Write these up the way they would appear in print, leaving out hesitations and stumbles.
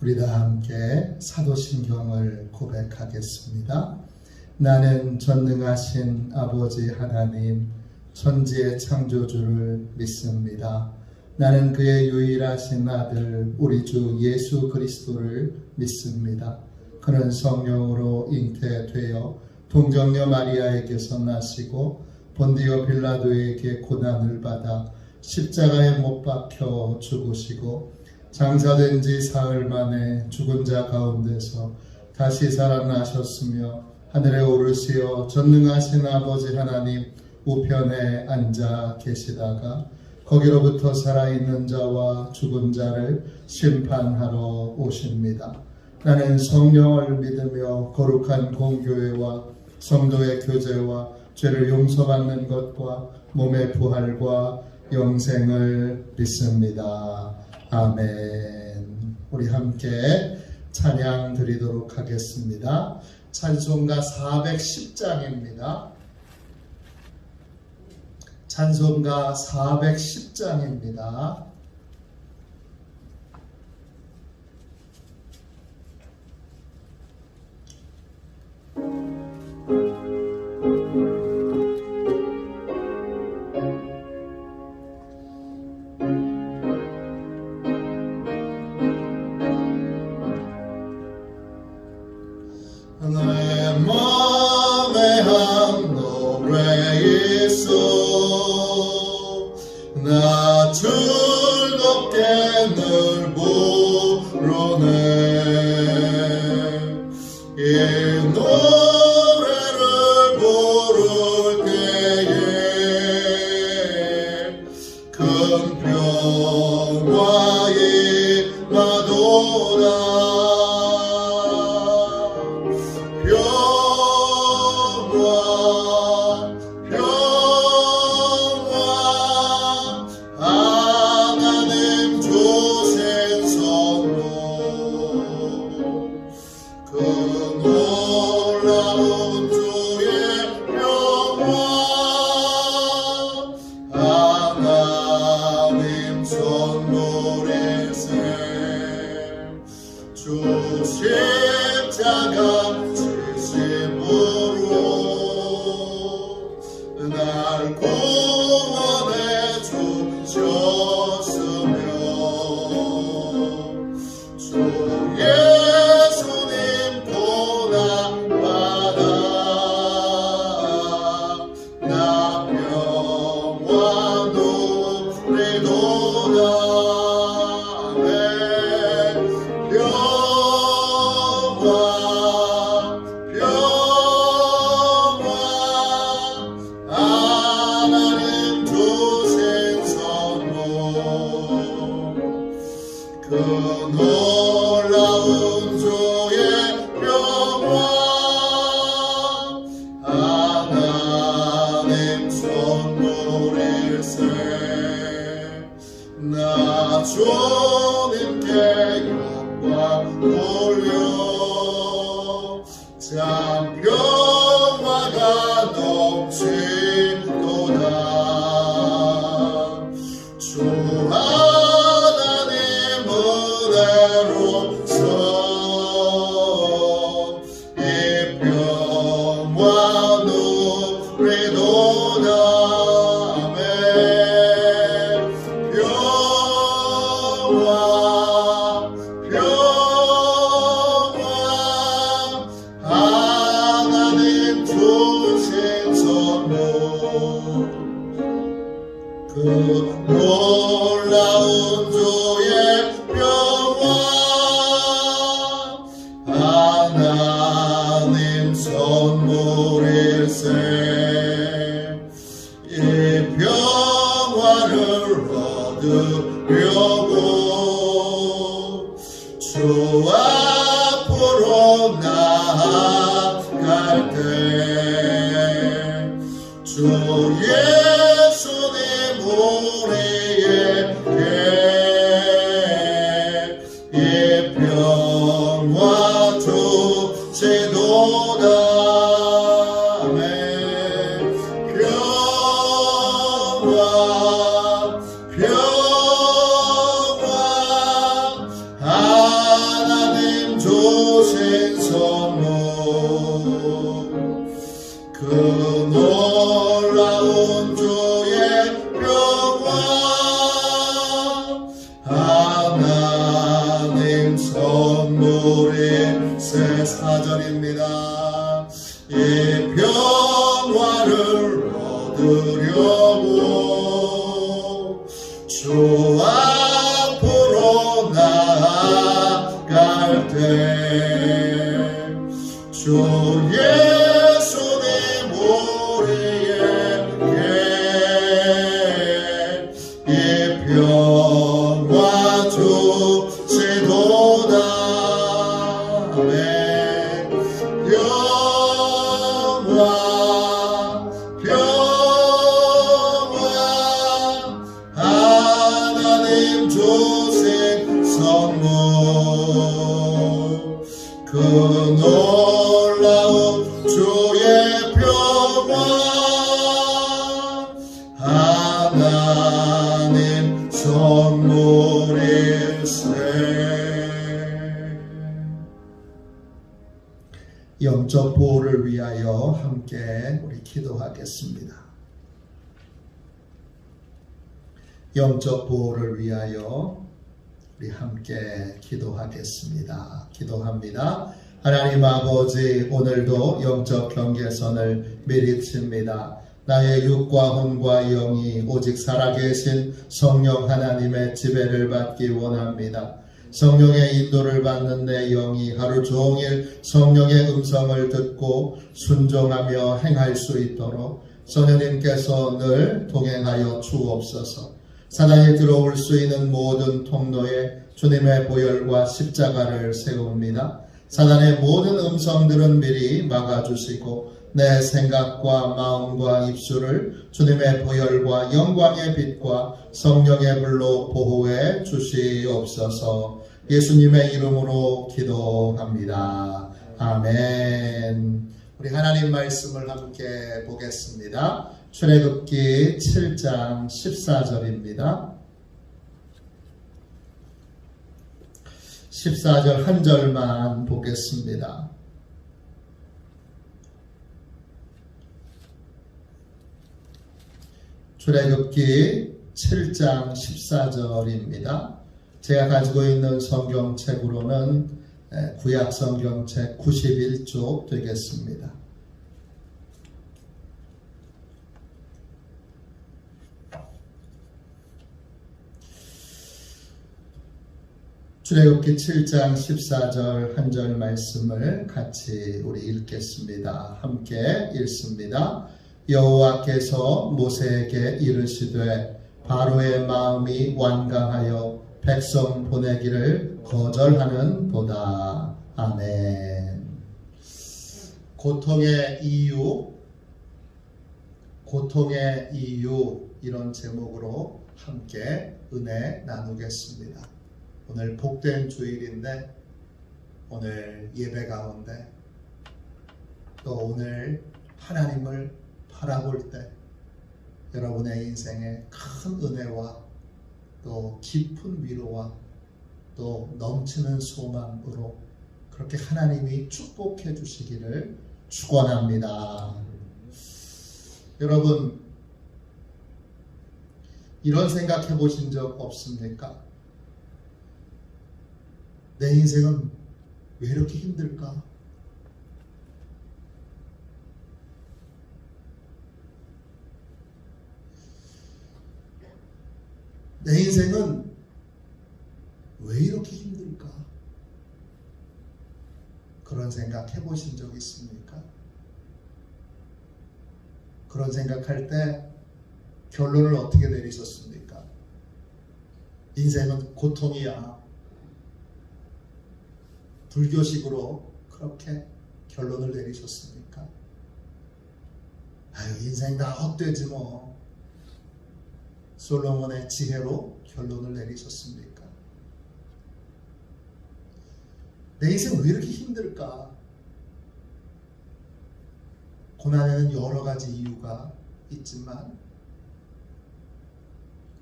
우리 다 함께 사도신경을 고백하겠습니다. 나는 전능하신 아버지 하나님, 천지의 창조주를 믿습니다. 나는 그의 유일하신 아들 우리 주 예수 그리스도를 믿습니다. 그는 성령으로 잉태되어 동정녀 마리아에게서 나시고 본디오 빌라도에게 고난을 받아 십자가에 못 박혀 죽으시고 장사된 지 사흘 만에 죽은 자 가운데서 다시 살아나셨으며 하늘에 오르시어 전능하신 아버지 하나님 우편에 앉아 계시다가 거기로부터 살아있는 자와 죽은 자를 심판하러 오십니다. 나는 성령을 믿으며 거룩한 공교회와 성도의 교제와 죄를 용서받는 것과 몸의 부활과 영생을 믿습니다. 아멘. 우리 함께 찬양 드리도록 하겠습니다. 찬송가 410장입니다. 찬송가 410장입니다. 내 맘에 한 노래 있어 나 즐겁게 늘 부르네 이 노래를 부를 때에 큰 평화에 나도다 십자가 지심으로 날 구원해 주셨으며 주 예수님 고난받아 나 평화 누리도다 그 놀라운 주의 평화 하나님 선물일세 나 주님께 영광 돌려 참 평화가 넘치도다 주 이 평화 누리도다 아멘 평화 하나님 주신 선물 그 놀라운 주의 평화 하나님 선물일세 이 평화를 얻으려고 주 앞으로 나아갈 때 주 예수님 우리에게 이 평화 주시도다 아멘 평화 하나 누려고 주 앞으로 나아갈 때 주의 손에 머리에 이 평화 주시도다. 아멘. 평화 하나님 주신 선물, 그 놀라운 주의 평화 하나님 선물일세. 영적 보호를 위하여 함께 우리 기도하겠습니다. 영적 보호를 위하여 우리 함께 기도하겠습니다. 기도합니다. 하나님 아버지, 오늘도 영적 경계선을 미리 칩니다. 나의 육과魂과 영이 오직 살아계신 성령 하나님의 지배를 받기 원합니다. 성령의 인도를 받는 내 영이 하루 종일 성령의 음성을 듣고 순종하며 행할 수 있도록 성령님께서 늘 동행하여 주옵소서. 사단이 들어올 수 있는 모든 통로에 주님의 보혈과 십자가를 세웁니다. 사단의 모든 음성들은 미리 막아주시고 내 생각과 마음과 입술을 주님의 보혈과 영광의 빛과 성령의 불로 보호해 주시옵소서. 예수님의 이름으로 기도합니다. 아멘. 우리 하나님 말씀을 함께 보겠습니다. 출애굽기 7장 14절입니다. 14절 한 절만 보겠습니다. 출애굽기 7장 14절입니다. 제가 가지고 있는 성경책으로는 구약 성경책 91쪽 되겠습니다. 출애굽기 7장 14절 한 절 말씀을 같이 우리 읽겠습니다. 함께 읽습니다. 여호와께서 모세에게 이르시되 바로의 마음이 완강하여 백성 보내기를 거절하는도다. 아멘. 고통의 이유 이런 제목으로 함께 은혜 나누겠습니다. 오늘 복된 주일인데 오늘 예배 가운데 또 오늘 하나님을 바라볼 때 여러분의 인생에 큰 은혜와 또 깊은 위로와 또 넘치는 소망으로 그렇게 하나님이 축복해 주시기를 축원합니다. 여러분, 이런 생각해 보신 적 없습니까? 내 인생은 왜 이렇게 힘들까? 내 인생은 왜 이렇게 힘들까? 그런 생각 해보신 적 있습니까? 그런 생각할 때 결론을 어떻게 내리셨습니까? 인생은 고통이야. 불교식으로 그렇게 결론을 내리셨습니까? 아유, 인생 다 헛되지 뭐. 솔로몬의 지혜로 결론을 내리셨습니까? 내 인생 왜 이렇게 힘들까? 고난에는 여러 가지 이유가 있지만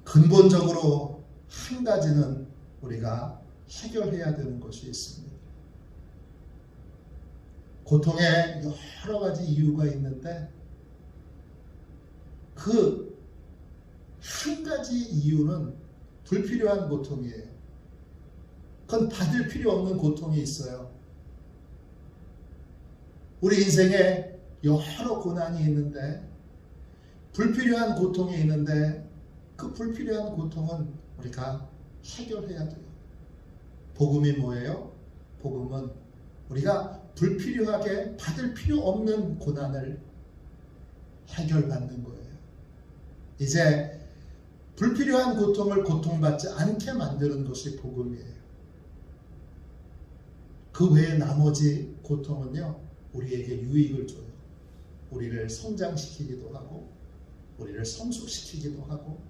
근본적으로 한 가지는 우리가 해결해야 되는 것이 있습니다. 고통에 여러 가지 이유가 있는데 그 한 가지 이유는 불필요한 고통이에요. 그건 받을 필요 없는 고통이 있어요. 우리 인생에 여러 고난이 있는데 불필요한 고통이 있는데 그 불필요한 고통은 우리가 해결해야 돼요. 복음이 뭐예요? 복음은 우리가 불필요하게 받을 필요 없는 고난을 해결받는 거예요. 이제 불필요한 고통을 고통받지 않게 만드는 것이 복음이에요. 그 외에 나머지 고통은요, 우리에게 유익을 줘요. 우리를 성장시키기도 하고 우리를 성숙시키기도 하고,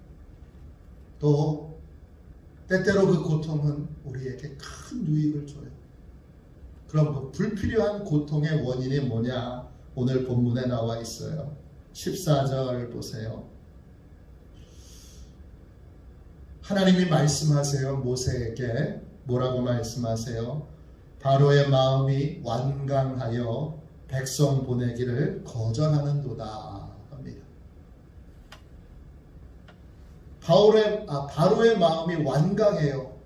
또 때때로 그 고통은 우리에게 큰 유익을 줘요. 그럼 그 불필요한 고통의 원인이 뭐냐? 오늘 본문에 나와 있어요. 14절 보세요. 하나님이 말씀하세요. 모세에게 뭐라고 말씀하세요? 바로의 마음이 완강하여 백성 보내기를 거절하는도다 합니다. 바로의 마음이 완강해요.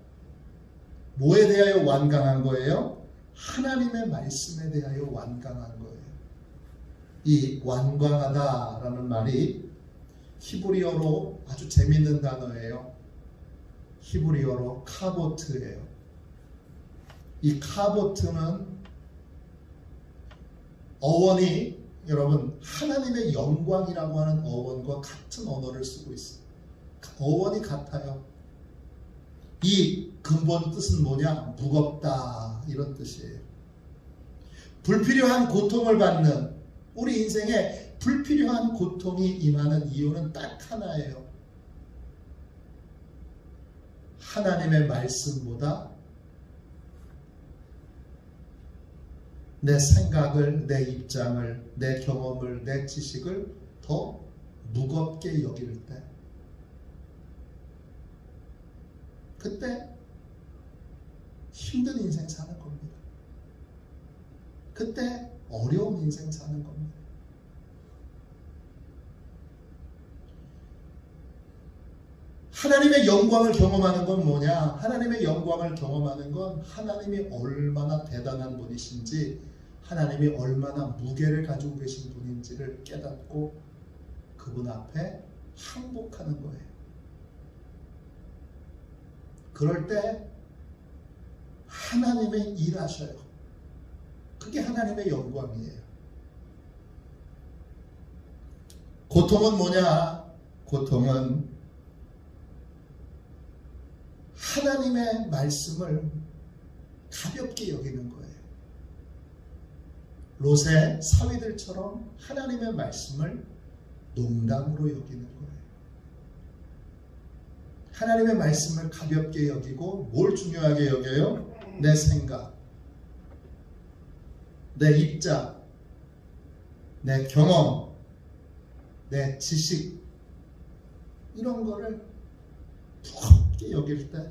뭐에 대하여 완강한 거예요? 하나님의 말씀에 대하여 완강한 거예요. 이 완강하다라는 말이 히브리어로 아주 재밌는 단어예요. 히브리어로 카보트예요. 이 카보트는 어원이, 여러분, 하나님의 영광이라고 하는 어원과 같은 언어를 쓰고 있어요. 어원이 같아요. 이 근본 뜻은 뭐냐? 무겁다, 이런 뜻이에요. 불필요한 고통을 받는, 우리 인생에 불필요한 고통이 임하는 이유는 딱 하나예요. 하나님의 말씀보다 내 생각을, 내 입장을, 내 경험을, 내 지식을 더 무겁게 여길 때, 그때 힘든 인생 사는 겁니다. 그때 어려운 인생 사는 겁니다. 하나님의 영광을 경험하는 건 뭐냐? 하나님의 영광을 경험하는 건 하나님이 얼마나 대단한 분이신지, 하나님이 얼마나 무게를 가지고 계신 분인지를 깨닫고 그분 앞에 항복하는 거예요. 그럴 때 하나님의 일하셔요. 그게 하나님의 영광이에요. 고통은 뭐냐? 고통은 하나님의 말씀을 가볍게 여기는 거예요. 롯의 사위들처럼 하나님의 말씀을 농담으로 여기는 거예요. 하나님의 말씀을 가볍게 여기고 뭘 중요하게 여겨요? 내 생각, 내 입장, 내 경험, 내 지식, 이런 거를 무겁게 여길 때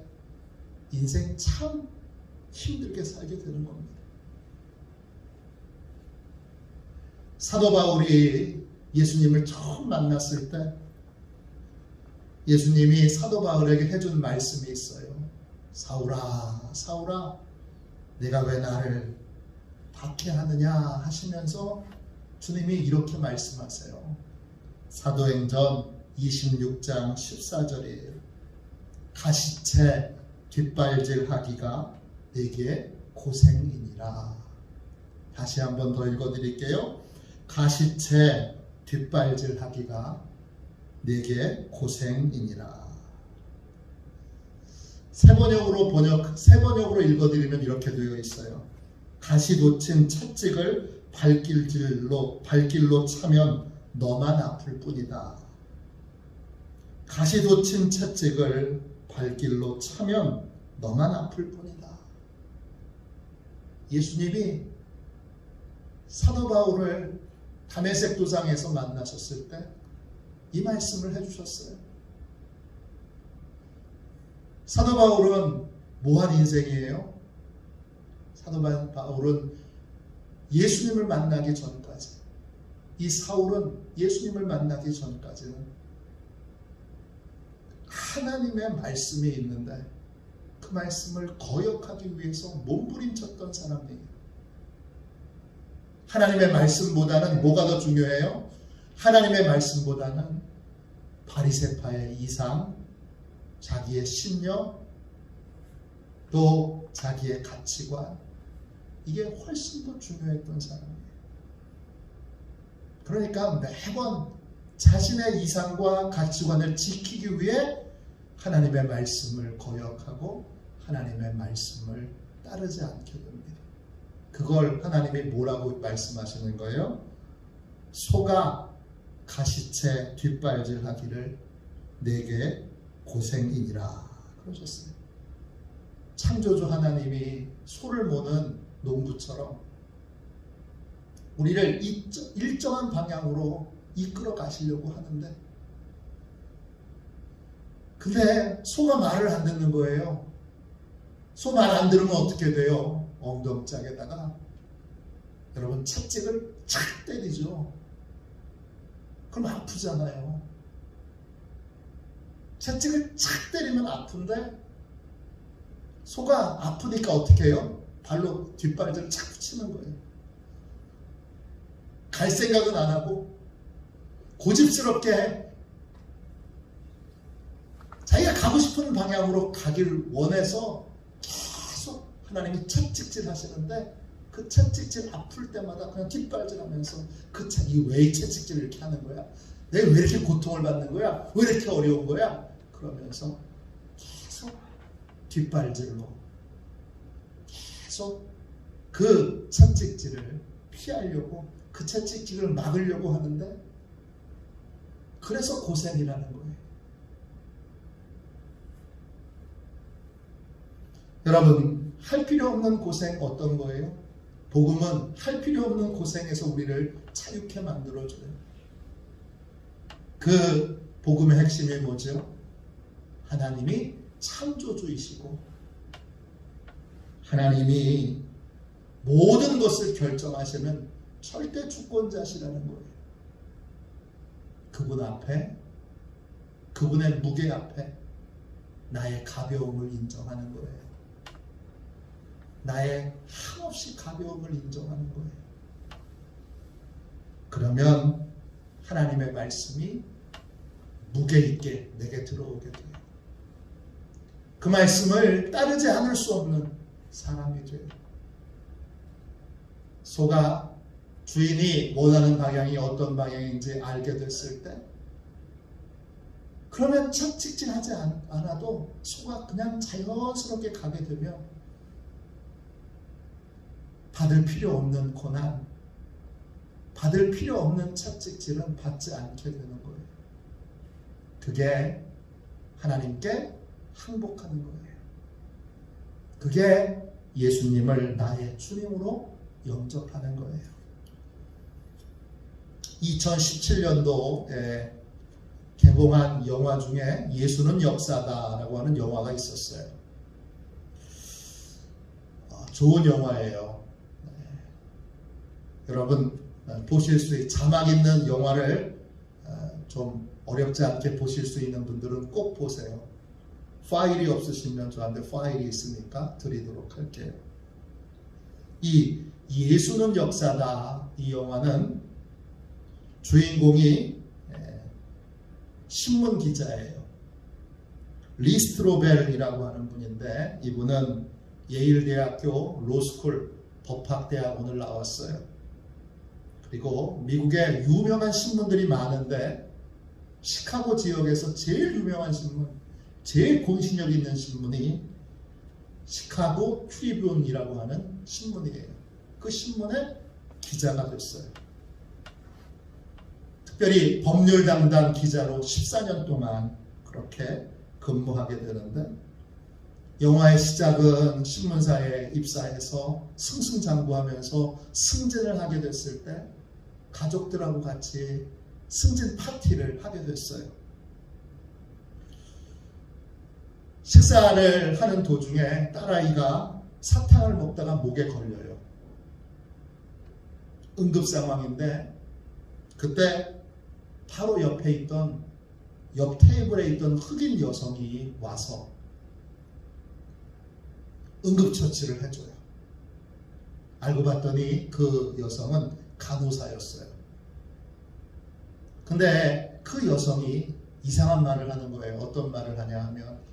인생 참 힘들게 살게 되는 겁니다. 사도 바울이 예수님을 처음 만났을 때 예수님이 사도 바울에게 해준 말씀이 있어요. 사울아, 사울아, 내가 왜 나를 박해하느냐 하시면서 주님이 이렇게 말씀하세요. 사도행전 26장 14절이에요. 가시채 뒷발질하기가 내게 고생이니라. 다시 한번 더 읽어드릴게요. 가시채 뒷발질하기가 내게 고생이니라. 세 번역으로 읽어드리면 이렇게 되어 있어요. 가시 돋친 채찍을 발길로 차면 너만 아플 뿐이다. 가시 돋친 채찍을 발길로 차면 너만 아플 뿐이다. 예수님이 사도 바울을 다메섹 도상에서 만나셨을 때 이 말씀을 해주셨어요. 사도 바울은 뭐한 인생이에요? 사도 바울은 예수님을 만나기 전까지, 이 사울은 예수님을 만나기 전까지는 하나님의 말씀이 있는데 그 말씀을 거역하기 위해서 몸부림쳤던 사람이에요. 하나님의 말씀보다는 뭐가 더 중요해요? 하나님의 말씀보다는 바리새파의 이상, 자기의 신념, 또 자기의 가치관, 이게 훨씬 더 중요했던 사람이에요. 그러니까 매번 자신의 이상과 가치관을 지키기 위해 하나님의 말씀을 거역하고 하나님의 말씀을 따르지 않게 됩니다. 그걸 하나님이 뭐라고 말씀하시는 거예요? 소가 가시채 뒷발질하기를 내게 고생이니라 그러셨어요. 창조주 하나님이 소를 모는 농부처럼 우리를 일정한 방향으로 이끌어 가시려고 하는데, 근데 소가 말을 안 듣는 거예요. 소 말 안 들으면 어떻게 돼요? 엉덩짝에다가 여러분 채찍을 착 때리죠. 그럼 아프잖아요. 채찍을 착 때리면 아픈데 소가 아프니까 어떻게 해요? 발로 뒷발질을 착 붙이는 거예요. 갈 생각은 안 하고 고집스럽게 해. 자기가 가고 싶은 방향으로 가기를 원해서 계속 하나님이 채찍질 하시는데, 그 채찍질 아플 때마다 그냥 뒷발질 하면서 이 왜 채찍질을 이렇게 하는 거야? 내가 왜 이렇게 고통을 받는 거야? 왜 이렇게 어려운 거야? 그러면서 계속 뒷발질로 계속 그 채찍질을 피하려고, 그 채찍질을 막으려고 하는데, 그래서 고생이라는 거예요. 여러분, 할 필요 없는 고생 어떤 거예요? 복음은 할 필요 없는 고생에서 우리를 자유케 만들어줘요. 그 복음의 핵심이 뭐죠? 하나님이 창조주이시고 하나님이 모든 것을 결정하시는 절대 주권자시라는 거예요. 그분 앞에, 그분의 무게 앞에 나의 가벼움을 인정하는 거예요. 나의 한없이 가벼움을 인정하는 거예요. 그러면 하나님의 말씀이 무게 있게 내게 들어오게 돼요. 그 말씀을 따르지 않을 수 없는 사람이 돼요. 소가 주인이 원하는 방향이 어떤 방향인지 알게 됐을 때, 그러면 채찍질 하지 않아도 소가 그냥 자연스럽게 가게 되면 받을 필요 없는 고난, 받을 필요 없는 채찍질은 받지 않게 되는 거예요. 그게 하나님께 항복하는 거예요. 그게 예수님을 나의 주님으로 영접하는 거예요. 2017년도에 개봉한 영화 중에 예수는 역사다라고 하는 영화가 있었어요. 좋은 영화예요. 여러분 보실 수 있는, 자막 있는 영화를 좀 어렵지 않게 보실 수 있는 분들은 꼭 보세요. 파일이 없으시면 저한테 파일이 있으니까 드리도록 할게요. 이 예수는 역사다, 이 영화는 주인공이 신문 기자예요. 리스트로벨이라고 하는 분인데, 이분은 예일대학교 로스쿨 법학대학원을 나왔어요. 그리고 미국에 유명한 신문들이 많은데 시카고 지역에서 제일 유명한 신문, 제일 공신력 있는 신문이 시카고 트리뷴이라고 하는 신문이에요. 그 신문의 기자가 됐어요. 특별히 법률 담당 기자로 14년 동안 그렇게 근무하게 되는데, 영화의 시작은 신문사에 입사해서 승승장구하면서 승진을 하게 됐을 때 가족들하고 같이 승진 파티를 하게 됐어요. 식사를 하는 도중에 딸아이가 사탕을 먹다가 목에 걸려요. 응급 상황인데, 그때 바로 옆에 있던, 옆 테이블에 있던 흑인 여성이 와서 응급처치를 해줘요. 알고 봤더니 그 여성은 간호사였어요. 근데 그 여성이 이상한 말을 하는 거예요. 어떤 말을 하냐 하면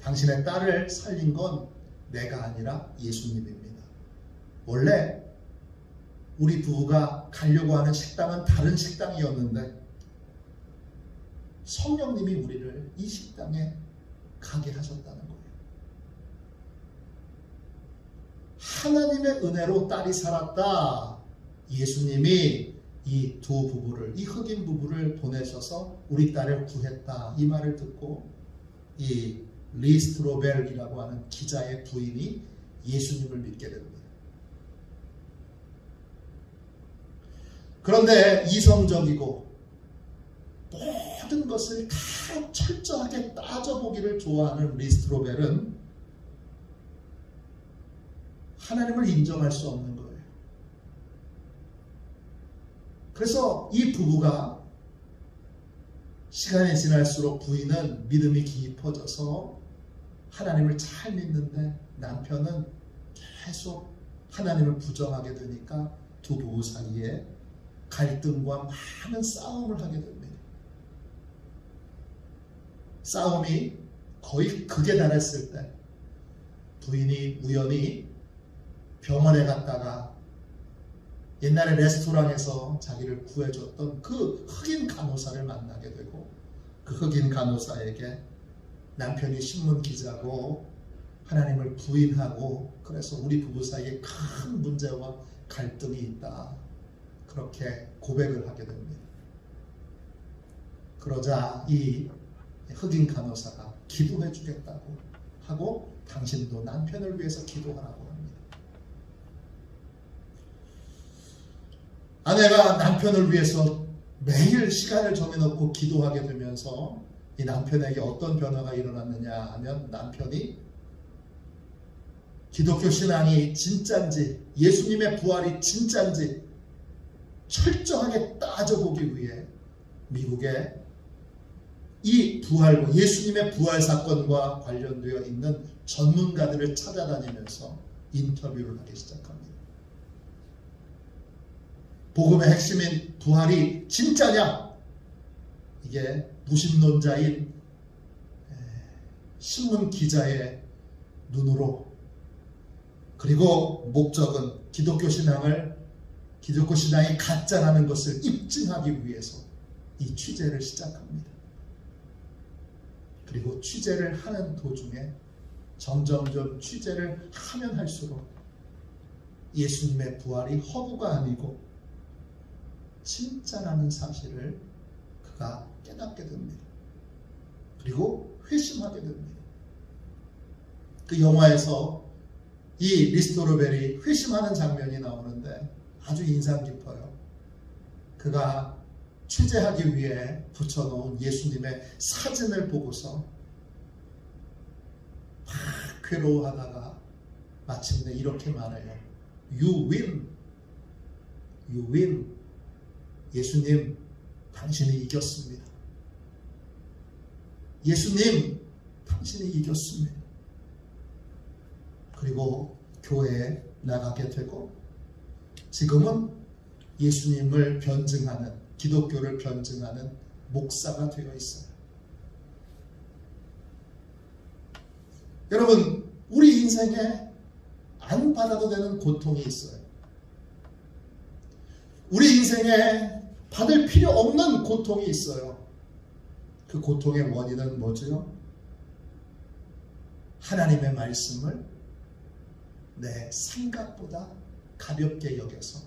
당신의 딸을 살린 건 내가 아니라 예수님입니다. 원래 우리 부부가 가려고 하는 식당은 다른 식당이었는데 성령님이 우리를 이 식당에 가게 하셨다는 거예요. 하나님의 은혜로 딸이 살았다. 예수님이 이 두 부부를, 이 흑인 부부를 보내셔서 우리 딸을 구했다. 이 말을 듣고 이 리 스트로벨이라고 하는 기자의 부인이 예수님을 믿게 됩니다. 그런데 이성적이고 모든 것을 다 철저하게 따져보기를 좋아하는 리 스트로벨은 하나님을 인정할 수 없는 거예요. 그래서 이 부부가 시간이 지날수록 부인은 믿음이 깊어져서 하나님을 잘 믿는데 남편은 계속 하나님을 부정하게 되니까 두 부부 사이에 갈등과 많은 싸움을 하게 됩니다. 싸움이 거의 극에 달했을 때 부인이 우연히 병원에 갔다가 옛날에 레스토랑에서 자기를 구해줬던 그 흑인 간호사를 만나게 되고 그 흑인 간호사에게 남편이 신문 기자고 하나님을 부인하고 그래서 우리 부부 사이에 큰 문제와 갈등이 있다. 그렇게 고백을 하게 됩니다. 그러자 이 흑인 간호사가 기도해 주겠다고 하고 당신도 남편을 위해서 기도하라고 합니다. 아내가 남편을 위해서 매일 시간을 정해놓고 기도하게 되면서 이 남편에게 어떤 변화가 일어났느냐 하면 남편이 기독교 신앙이 진짠지 예수님의 부활이 진짠지 철저하게 따져보기 위해 미국의 이 부활과 예수님의 부활 사건과 관련되어 있는 전문가들을 찾아다니면서 인터뷰를 하기 시작합니다. 복음의 핵심인 부활이 진짜냐? 이게 무신론자인 신문 기자의 눈으로 그리고 목적은 기독교 신앙이 가짜라는 것을 입증하기 위해서 이 취재를 시작합니다. 그리고 취재를 하는 도중에 점점점 취재를 하면 할수록 예수님의 부활이 허구가 아니고 진짜라는 사실을 그가 깨닫게 됩니다. 그리고 회심하게 됩니다. 그 영화에서 이 리스토르벨이 회심하는 장면이 나오는데 아주 인상 깊어요. 그가 취재하기 위해 붙여놓은 예수님의 사진을 보고서 막 괴로워하다가 마침내 이렇게 말해요. You win. You win. 예수님, 당신이 이겼습니다. 예수님, 당신이 이겼습니다. 그리고 교회에 나가게 되고 지금은 예수님을 변증하는 기독교를 변증하는 목사가 되어 있어요. 여러분, 우리 인생에 안 받아도 되는 고통이 있어요. 우리 인생에 받을 필요 없는 고통이 있어요. 그 고통의 원인은 뭐죠? 하나님의 말씀을 내 생각보다 가볍게 여겨서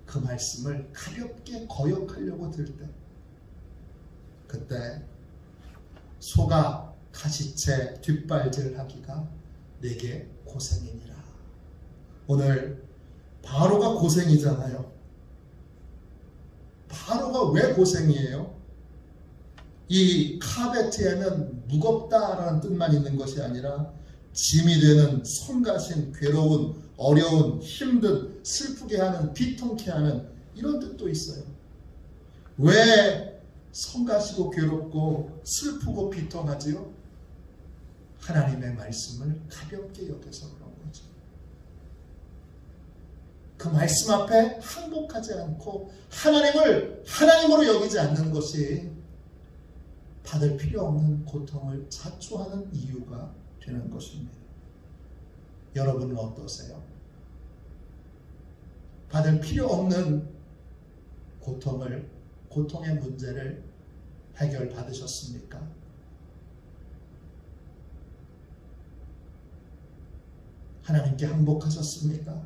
그 말씀을 가볍게 거역하려고 들 때 그때 소가 가시채 뒷발질하기가 내게 고생이니라. 오늘 바로가 고생이잖아요. 바로가 왜 고생이에요? 이 카베트에는 무겁다라는 뜻만 있는 것이 아니라 짐이 되는 성가신, 괴로운, 어려운, 힘든, 슬프게 하는, 비통케 하는 이런 뜻도 있어요. 왜 성가시고 괴롭고 슬프고 비통하지요? 하나님의 말씀을 가볍게 여겨서 그런 거죠. 그 말씀 앞에 항복하지 않고 하나님을 하나님으로 여기지 않는 것이 받을 필요 없는 고통을 자초하는 이유가 되는 것입니다. 여러분은 어떠세요? 받을 필요 없는 고통의 문제를 해결받으셨습니까? 하나님께 항복하셨습니까?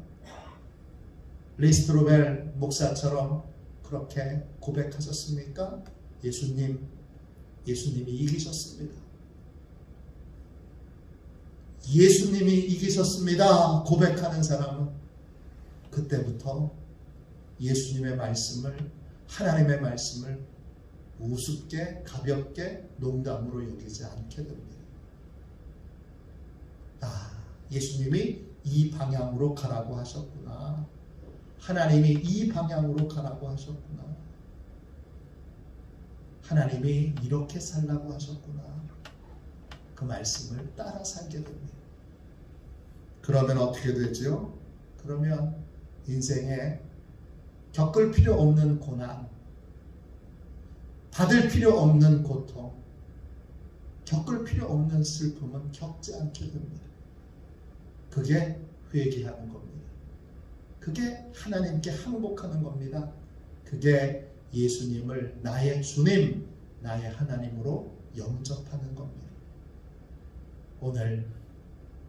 리스트로벨 목사처럼 그렇게 고백하셨습니까? 예수님이 이기셨습니다. 예수님이 이기셨습니다. 고백하는 사람은 그때부터 예수님의 말씀을, 하나님의 말씀을 우습게, 가볍게, 농담으로 여기지 않게 됩니다. 예수님이 이 방향으로 가라고 하셨구나. 하나님이 이 방향으로 가라고 하셨구나. 하나님이 이렇게 살라고 하셨구나. 그 말씀을 따라 살게 됩니다. 그러면 어떻게 되죠? 그러면 인생에 겪을 필요 없는 고난, 받을 필요 없는 고통, 겪을 필요 없는 슬픔은 겪지 않게 됩니다. 그게 회개하는 겁니다. 그게 하나님께 항복하는 겁니다. 그게 예수님을 나의 주님, 나의 하나님으로 영접하는 겁니다. 오늘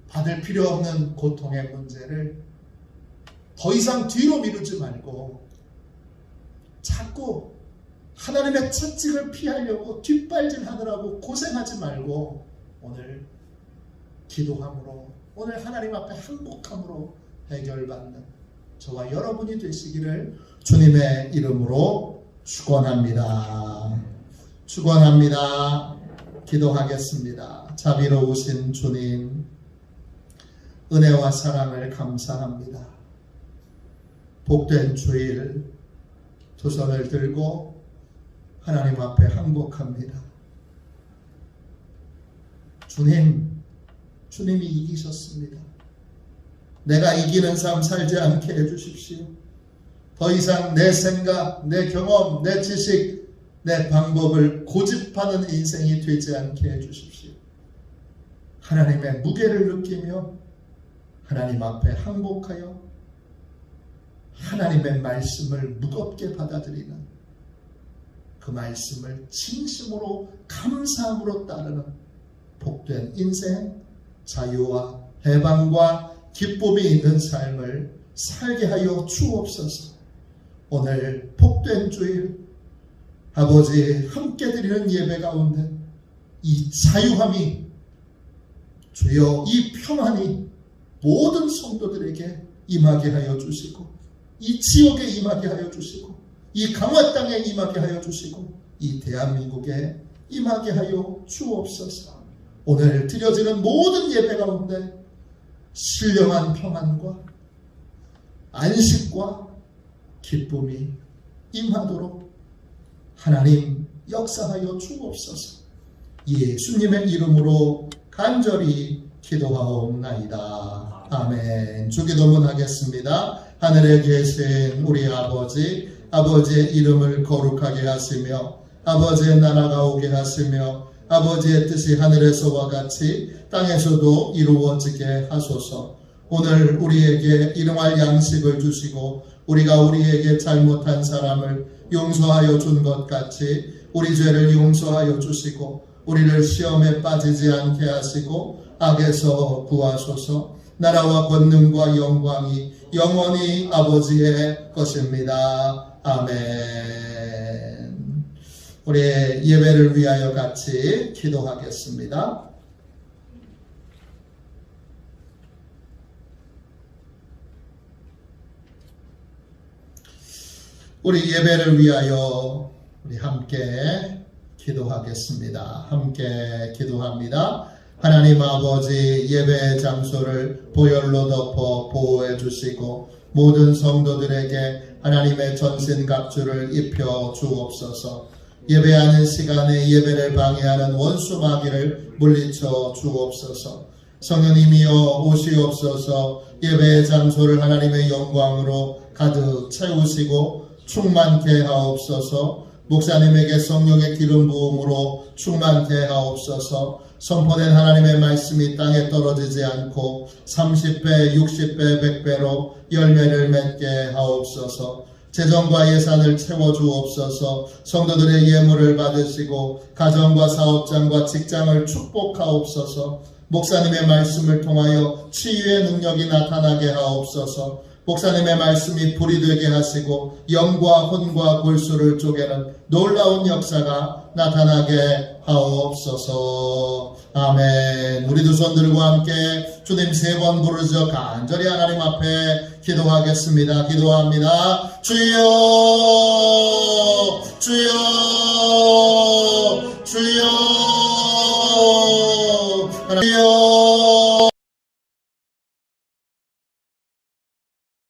받을 필요 없는 고통의 문제를 더 이상 뒤로 미루지 말고 자꾸 하나님의 채찍을 피하려고 뒷발질하느라고 고생하지 말고 오늘 기도함으로, 오늘 하나님 앞에 항복함으로 해결받는 저와 여러분이 되시기를 주님의 이름으로 축원합니다. 축원합니다. 기도하겠습니다. 자비로우신 주님, 은혜와 사랑을 감사합니다. 복된 주일 두 손을 들고 하나님 앞에 항복합니다. 주님이 이기셨습니다. 내가 이기는 삶 살지 않게 해주십시오. 더 이상 내 생각, 내 경험, 내 지식, 내 방법을 고집하는 인생이 되지 않게 해주십시오. 하나님의 무게를 느끼며 하나님 앞에 항복하여 하나님의 말씀을 무겁게 받아들이는, 그 말씀을 진심으로 감사함으로 따르는 복된 인생, 자유와 해방과 기쁨이 있는 삶을 살게 하여 주옵소서. 오늘 복된 주일 아버지 함께 드리는 예배 가운데 이 자유함이, 주여 이 평안이 모든 성도들에게 임하게 하여 주시고, 이 지역에 임하게 하여 주시고, 이 강화 땅에 임하게 하여 주시고, 이 대한민국에 임하게 하여 주옵소서. 오늘 드려지는 모든 예배 가운데 신령한 평안과 안식과 기쁨이 임하도록 하나님 역사하여 주옵소서. 예수님의 이름으로 간절히 기도하옵나이다. 아멘. 주기도문 하겠습니다. 하늘에 계신 우리 아버지, 아버지의 이름을 거룩하게 하시며 아버지의 나라가 오게 하시며 아버지의 뜻이 하늘에서와 같이 땅에서도 이루어지게 하소서. 오늘 우리에게 일용할 양식을 주시고 우리가 우리에게 잘못한 사람을 용서하여 준 것 같이 우리 죄를 용서하여 주시고 우리를 시험에 빠지지 않게 하시고 악에서 구하소서. 나라와 권능과 영광이 영원히 아버지의 것입니다. 아멘. 우리의 예배를 위하여 같이 기도하겠습니다. 우리 예배를 위하여 우리 함께 기도하겠습니다. 함께 기도합니다. 하나님 아버지, 예배 장소를 보혈로 덮어 보호해 주시고 모든 성도들에게 하나님의 전신갑주를 입혀 주옵소서. 예배하는 시간에 예배를 방해하는 원수 마귀를 물리쳐 주옵소서. 성령님이여 오시옵소서. 예배의 장소를 하나님의 영광으로 가득 채우시고 충만케 하옵소서. 목사님에게 성령의 기름 부음으로 충만케 하옵소서. 선포된 하나님의 말씀이 땅에 떨어지지 않고 30배, 60배, 100배로 열매를 맺게 하옵소서. 재정과 예산을 채워주옵소서. 성도들의 예물을 받으시고 가정과 사업장과 직장을 축복하옵소서. 목사님의 말씀을 통하여 치유의 능력이 나타나게 하옵소서. 목사님의 말씀이 불이 되게 하시고 영과 혼과 골수를 쪼개는 놀라운 역사가 나타나게 하옵소서. 아멘. 우리 두 손 들고 함께 주님 3번 부르짖어 간절히 하나님 앞에 기도하겠습니다. 기도합니다. 주여 주여 주여 주여